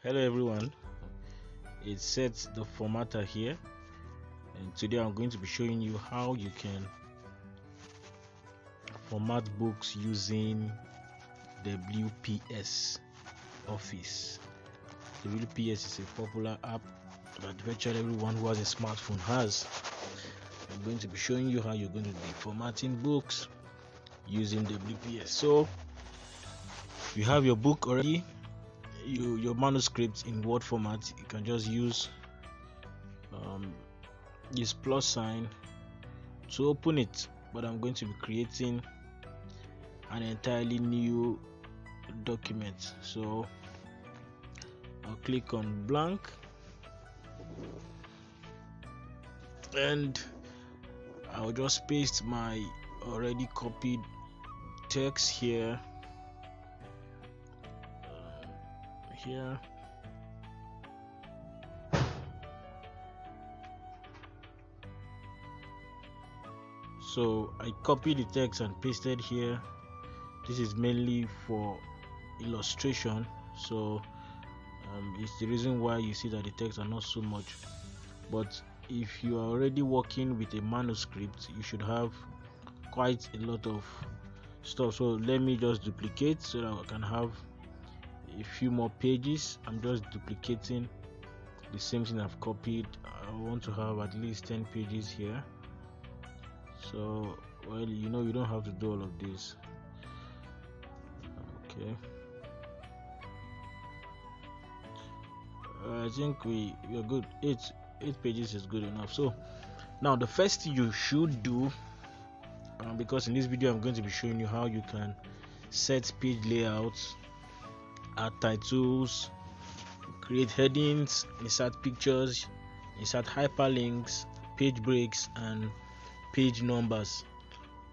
Hello everyone, it sets the formatter here, and today I'm going to be showing you how you can format books using WPS Office. The WPS is a popular app that virtually everyone who has a smartphone has. I'm going to be showing you how you're going to be formatting books using WPS. So if you have your book already, your manuscript in Word format, you can just use this plus sign to open it, but I'm going to be creating an entirely new document. So I'll click on blank and I'll just paste my already copied text here. So I copied the text and pasted here. This is mainly for illustration, so it's the reason why you see that the text are not so much. But if you are already working with a manuscript, you should have quite a lot of stuff. So let me just duplicate so that I can have a few more pages. I'm just duplicating the same thing I've copied. I want to have at least 10 pages here. So you don't have to do all of this. Okay, I think we are good. Eight pages is good enough. So now the first thing you should do, because in this video I'm going to be showing you how you can set page layouts, add titles, create headings, insert pictures, insert hyperlinks, page breaks, and page numbers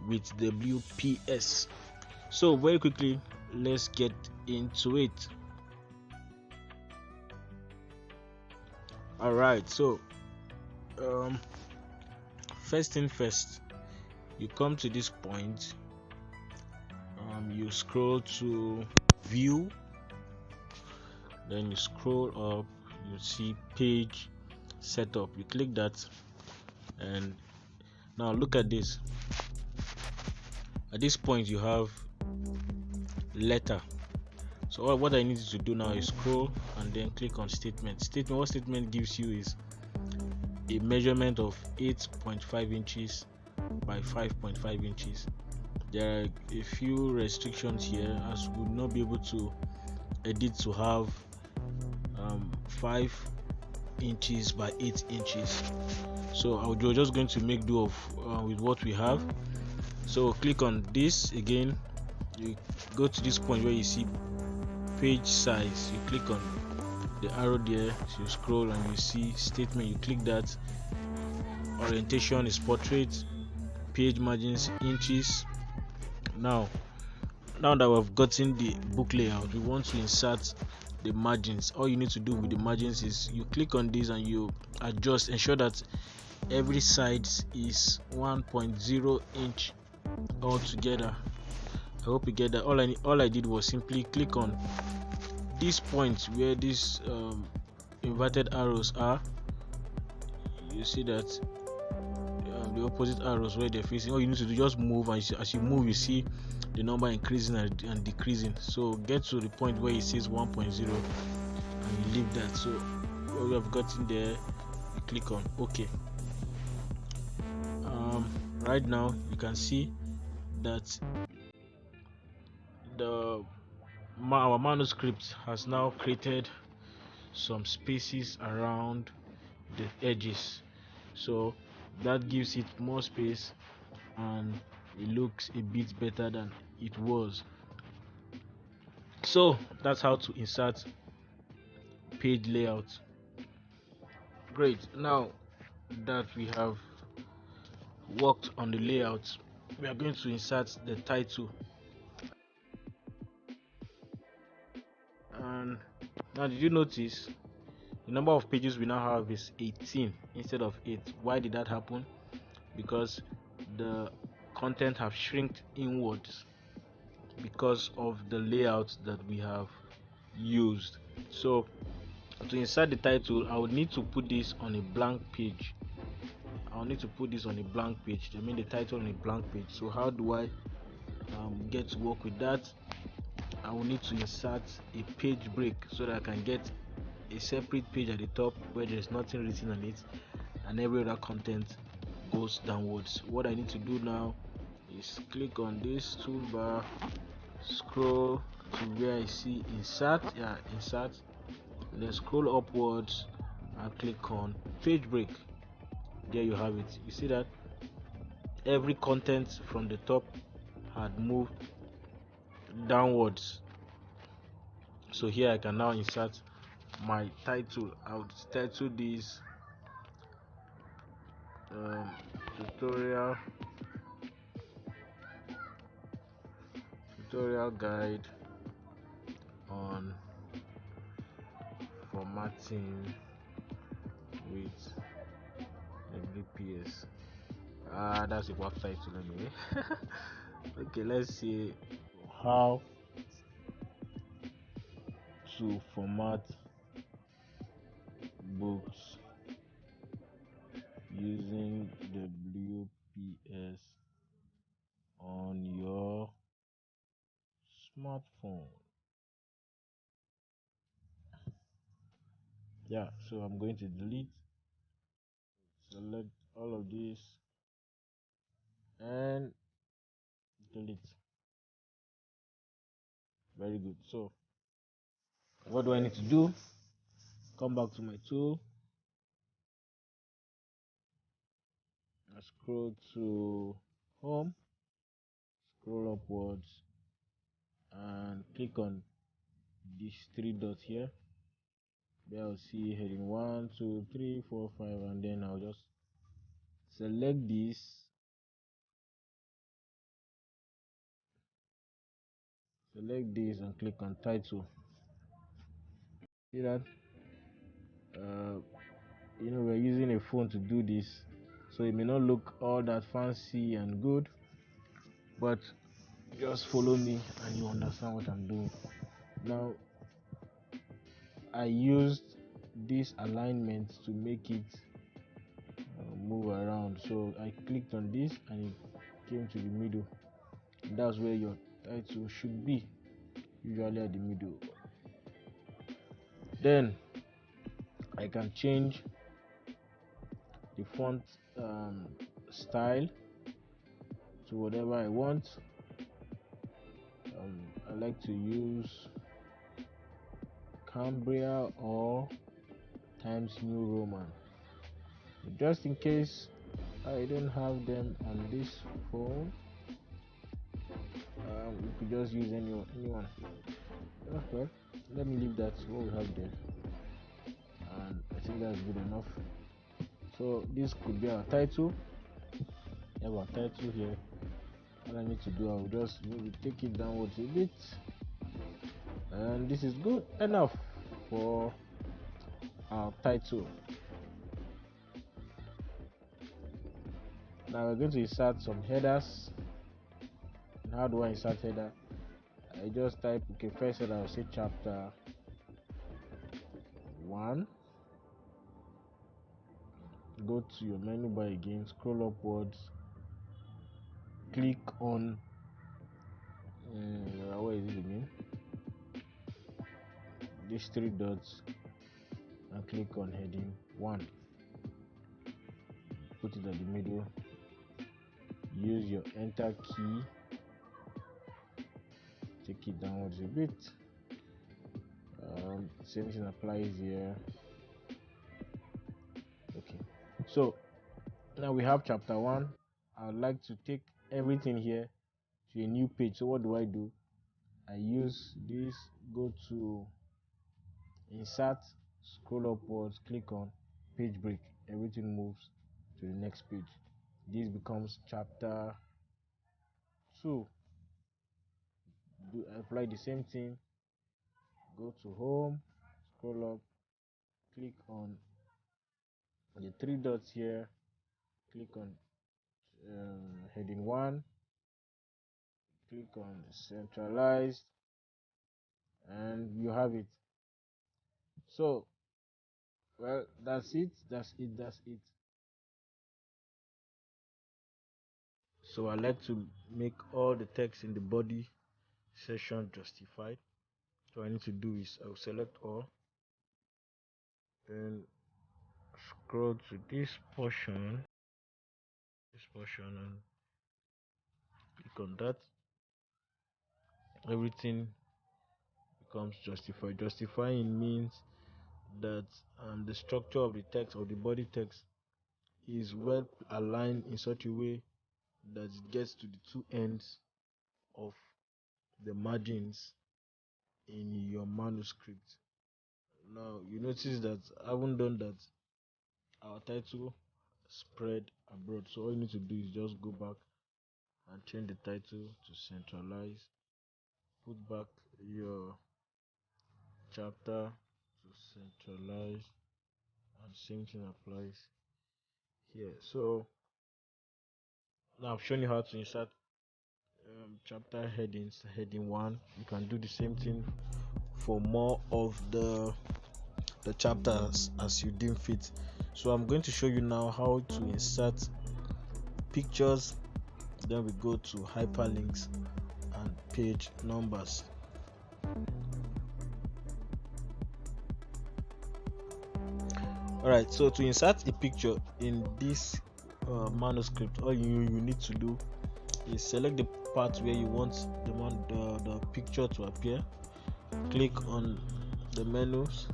with WPS. So very quickly, let's get into it. Alright, so first thing first, you come to this point, you scroll to view, then you scroll up, you see page setup, you click that, and now look at this. At this point you have letter. So what I need you to do now is scroll and then click on statement. What statement gives you is a measurement of 8.5 inches by 5.5 inches. There are a few restrictions here, as we will not be able to edit to have 5 inches by 8 inches. So we're just going to make do of with what we have. So click on this again, you go to this point where you see page size, you click on the arrow there, so you scroll and you see statement, you click that. Orientation is portrait, page margins inches. Now that we've gotten the book layout, we want to insert the margins. All you need to do with the margins is you click on this and you adjust, ensure that every side is 1.0 inch all together. I hope you get that. All I did was simply click on this point where these inverted arrows are. You see that the opposite arrows where they're facing. All you need to do, just move, and as you move, you see the number increasing and decreasing. So get to the point where it says 1.0 and you leave that. So what we have gotten there, you click on OK. Right now you can see that our manuscript has now created some spaces around the edges, so that gives it more space and it looks a bit better than it was. So that's how to insert page layout. Great. Now that we have worked on the layout, we are going to insert the title. And now, did you notice the number of pages we now have is 18 instead of 8? Why did that happen? Because the content have shrinked inwards because of the layout that we have used. So To insert the title, I would need to put this on a blank page. I'll need to put this on a blank page. I mean the title on a blank page. So how do I get to work with that? I will need to insert a page break so that I can get a separate page at the top where there's nothing written on it and every other content goes downwards. What I need to do now is click on this toolbar, scroll to where I see insert, insert, and then scroll upwards and click on page break. There you have it. You see that every content from the top had moved downwards. So here I can now insert my title. I would title this tutorial guide on formatting with WPS. That's a work title anyway. Okay, let's see how to format books using WPS on your smartphone. Yeah, so I'm going to select all of this and delete. Very good. So what do I need to do? Come back to my tool, I scroll to home, scroll upwards and click on these three dots here. There I'll see heading 1, 2, 3, 4, 5, and then I'll just select this and click on title. See that we're using a phone to do this, so it may not look all that fancy and good, but just follow me and you understand what I'm doing. Now I used this alignment to make it move around, so I clicked on this and it came to the middle. That's where your title should be, usually at the middle. Then I can change the font style to whatever I want. I like to use Cambria or Times New Roman. Just in case I don't have them on this phone, you could just use anyone. Well, let me leave that what we have there, and I think that's good enough. So this could be our title. We have our title here. All I need to do, I will just maybe take it downwards a bit, and this is good enough for our title. Now we're going to insert some headers. And how do I insert header? I just type, okay, first header, I'll say chapter 1. Go to your menu bar again, scroll upwards, click on where is it again? These three dots and click on heading 1. Put it at the middle. Use your enter key. Take it downwards a bit. Same thing applies here. Okay, so now we have chapter 1. I'd like to take everything here to a new page. So what do? I use this, go to insert, scroll upwards, click on page break. Everything moves to the next page. This becomes chapter 2. Apply the same thing. Go to home, scroll up, click on the three dots here, click on heading 1, click on centralized, and you have it. So Well, that's it. So I like to make all the text in the body section justified. So I need to do is I'll select all and scroll to this portion and click on that. Everything becomes justified. Justifying means that the structure of the text or the body text is well aligned in such a way that it gets to the two ends of the margins in your manuscript. Now you notice that I haven't done that. Our title spread abroad. So all you need to do is just go back and change the title to centralize. Put back your chapter to centralize, and same thing applies here. So now I've shown you how to insert chapter headings. Heading 1, you can do the same thing for more of the chapters as you deem fit. So I'm going to show you now how to insert pictures. Then we go to hyperlinks and page numbers. Alright, so to insert a picture in this manuscript, all you need to do is select the part where you want the picture to appear. Click on the menus,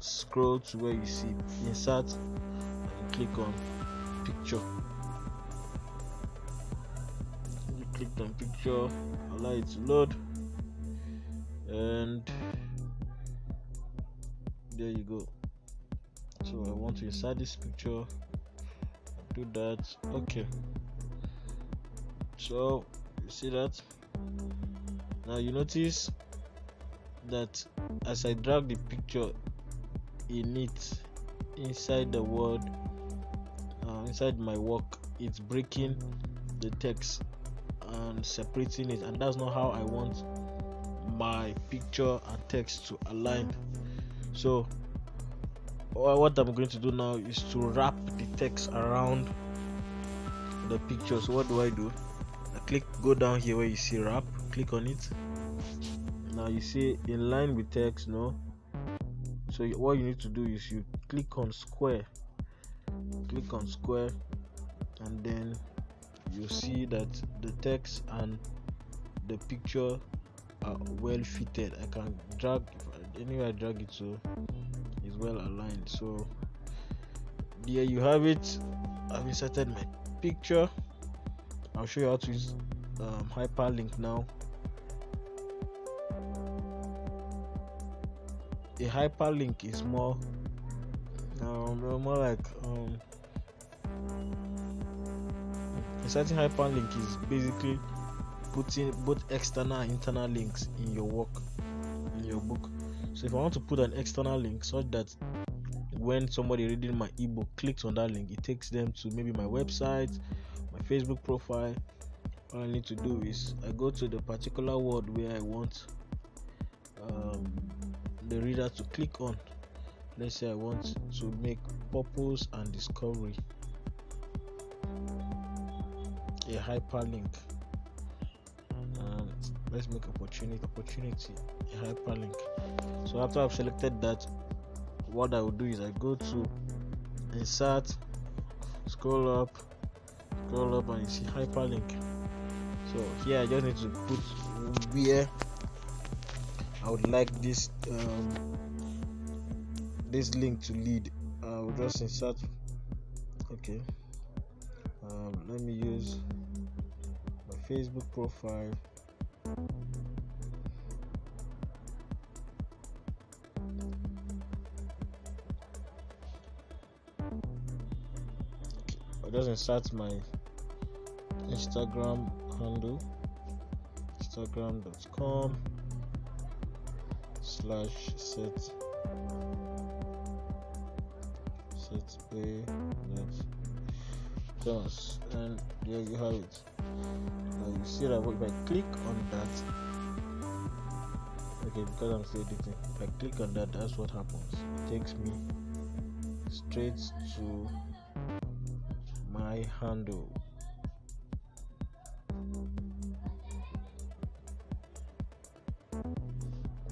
scroll to where you see insert, and click on picture. You click on picture, allow it to load, and there you go. So I want to insert this picture, do that. Okay, so you see that now you notice that as I drag the picture in it inside the word inside my work, it's breaking the text and separating it, and that's not how I want my picture and text to align. So what I'm going to do now is to wrap the text around the picture. So what do? I go down here where you see wrap, click on it. Now you see in line with text, no? So what you need to do is you click on square, and then you see that the text and the picture are well fitted. I can drag anywhere I drag it, so it's well aligned. So there you have it. I've inserted my picture. I'll show you how to use hyperlink now. A hyperlink is more like inserting hyperlink is basically putting both external and internal links in your work, in your book. So if I want to put an external link such that when somebody reading my ebook clicks on that link, it takes them to maybe my website, my Facebook profile, all I need to do is I go to the particular word where I want the reader to click on. Let's say I want to make purpose and discovery a hyperlink, and let's make opportunity a hyperlink. So after I've selected that, what I will do is I go to insert, scroll up, and you see hyperlink. So here I just need to put where I would like this link to lead. I will just insert. Okay, let me use my Facebook profile. I'll just insert my Instagram handle, instagram.com/set pay net does, and there you have it. Now you see that if I click on that, okay, because I'm still editing, if I click on that, that's what happens. It takes me straight to my handle.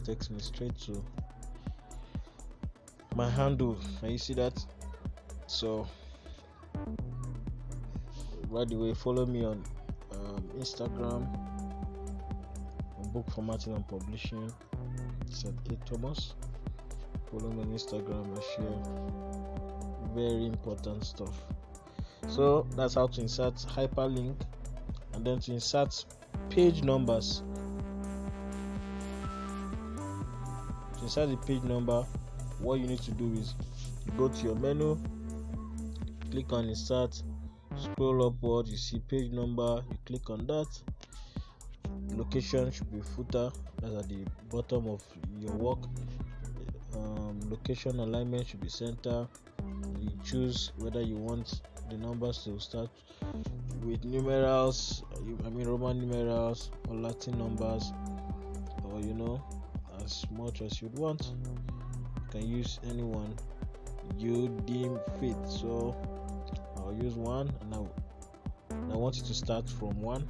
Takes me straight to my handle. Can you see that? So by the way, follow me on Instagram, on book formatting and publishing. It's at A Thomas. Follow me on Instagram. I share very important stuff. So that's how to insert hyperlink, and then to insert page numbers. To insert the page number, what you need to do is you go to your menu, click on insert, scroll upward, you see page number, you click on that. Location should be footer, that's at the bottom of your work. Location alignment should be center. You choose whether you want the numbers to start with numerals, Roman numerals or Latin numbers, or as much as you'd want. You can use any one you deem fit. So I'll use 1, and I want it to start from 1.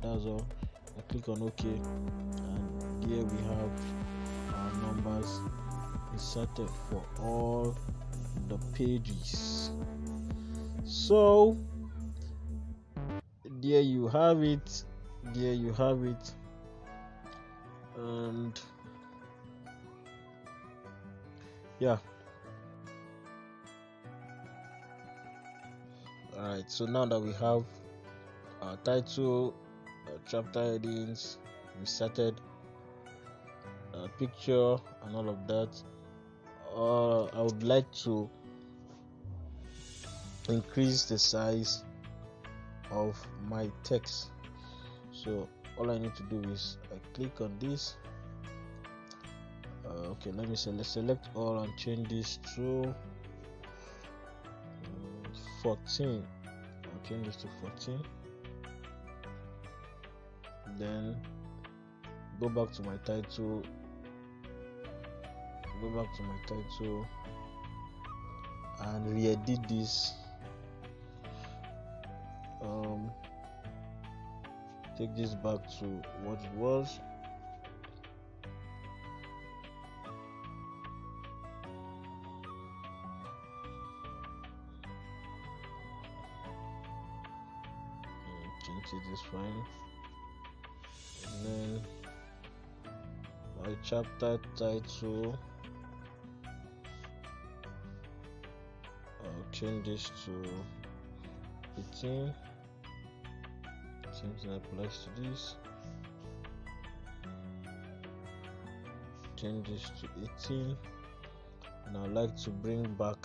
That's all. I click on OK, and here we have our numbers inserted for all the pages. So there you have it. And yeah. Alright, so now that we have our title, chapter headings, we started a picture and all of that, I would like to increase the size of my text. So all I need to do is I click on this. Okay, let me select all and change this to 14. I'll change this to 14. Then go back to my title. And re-edit this. Take this back to what it was. It is fine. And then my chapter title, I'll change this to 18. Same thing applies to this. Change this to 18, and I'd like to bring back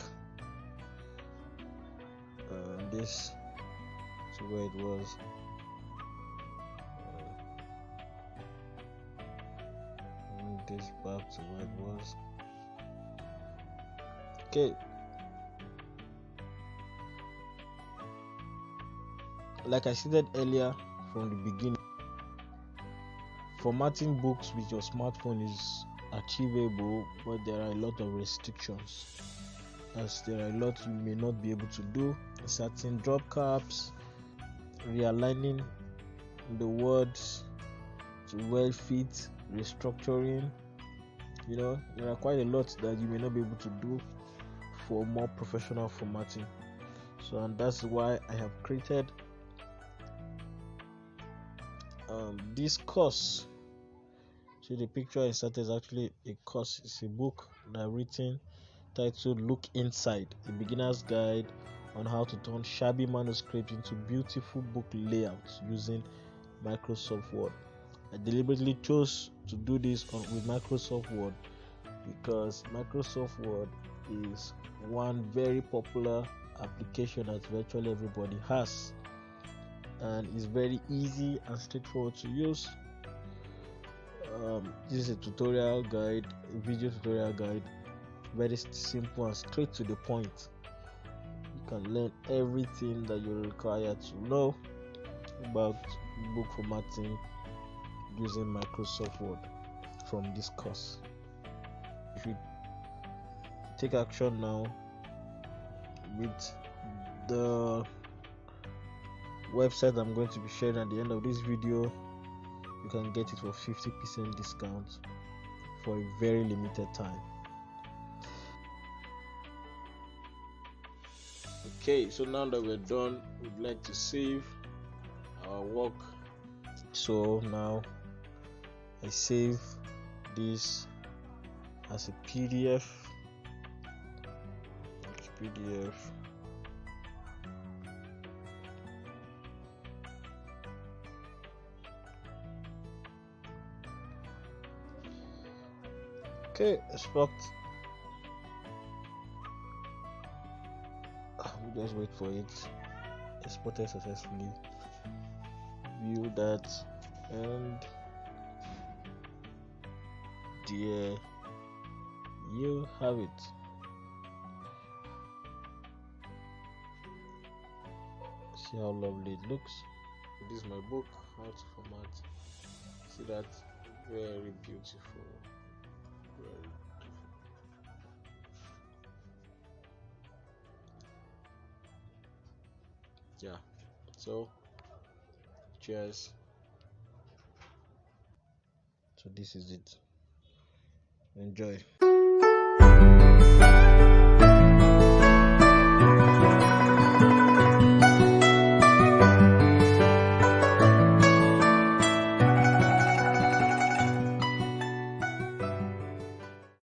this to where it was. This back to where it was. Okay. Like I stated earlier from the beginning, formatting books with your smartphone is achievable, but there are a lot of restrictions, as there are a lot you may not be able to do. Certain drop caps, realigning the words to well fit, restructuring. There are quite a lot that you may not be able to do for more professional formatting. So, and that's why I have created this course. So the picture I inserted is actually a course. It's a book that I've written titled "Look Inside: A Beginner's Guide on How to Turn Shabby Manuscript into Beautiful Book Layouts Using Microsoft Word." I deliberately chose to do this with Microsoft Word because Microsoft Word is one very popular application that virtually everybody has, and is very easy and straightforward to use. This is a tutorial guide, a video tutorial guide, very simple and straight to the point. You can learn everything that you require to know about book formatting using Microsoft Word from this course. If you take action now with the website I'm going to be sharing at the end of this video, you can get it for 50% discount for a very limited time. Okay, so now that we're done, we'd like to save our work. So now I save this as a PDF. Okay, export. We'll just wait for it. Exported successfully. View that, and there you have it. See how lovely it looks. This is my book, how to format. See that? Very beautiful. Very beautiful. Yeah, so cheers. So this is it. Enjoy.